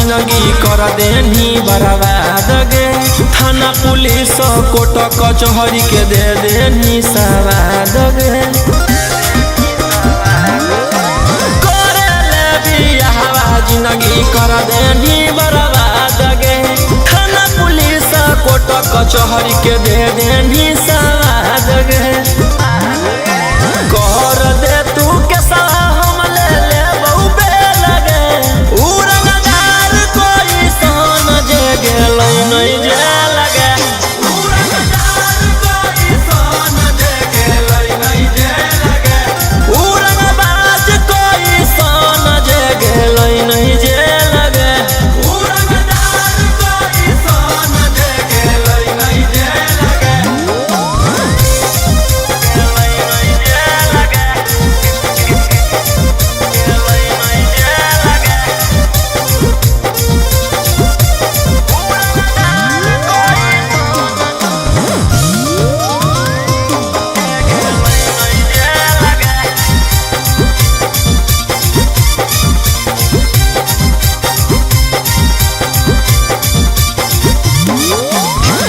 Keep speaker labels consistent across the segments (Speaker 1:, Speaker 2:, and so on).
Speaker 1: जिंदगी कर देनी बर्बाद गे। थाना पुलिस कोर्ट कचहरी के दे देनी सवाद गे। करे बियाहवा जिंदगी कर देनी बर्बाद गे। थाना पुलिस कोर्ट कचहरी के दे देनी सवाद गे। कर दे तू के हम ले ले बहु बे लगे। उड़नदार कोई सन जे गेल नहीं जे लगे। उड़नदार कोई सन जे गेल नहीं जे लगे। उड़नबाज कोई सन जे गेल नहीं जे लगे। उड़नदार कोई सन जे गेल नहीं जे लगे।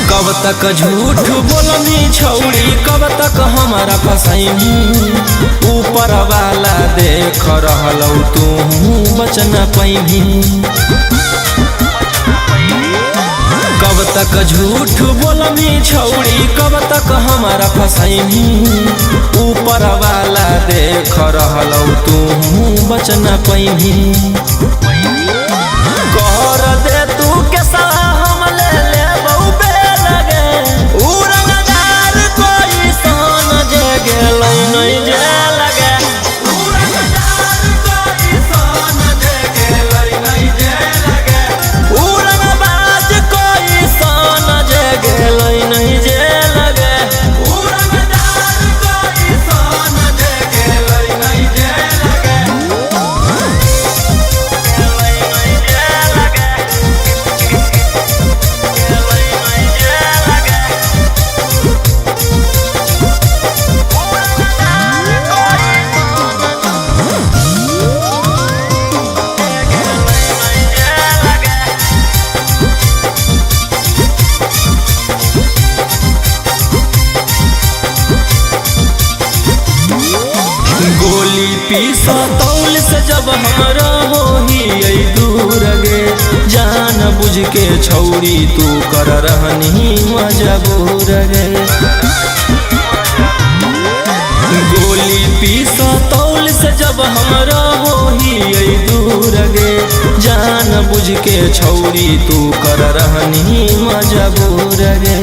Speaker 1: कब तक झूठ बोलनी छौड़ी, कब तक हमारा फसैनी। ऊपर वाला देख रहलौ तू बच न पैनी। कब तक झूठ बोलनी छौड़ी, कब तक हमारा फसैनी। ऊपर वाला देख रहलौ तू बच न पैनी। कर दे तू के हम ले ले बहु बे लगे। उड़नदार कोई सन जे गेल नहीं जे लगे। उड़नदार कोई सन जे गेल नहीं जे लगे। उड़नबाज कोई सन जे गेल नहीं जे लगे। उड़नदार कोई सन जे गेल नहीं जे लगे। गोली पीसा तौल से जब हमरा होही दूर गे। जान बुझ के छौड़ी तू कर रहनी मजबूर गे। गोली पीसा तौल से जब हमरा होही दूर गे। जान बुझ के छौड़ी तू कर रहनी मजबूर गे।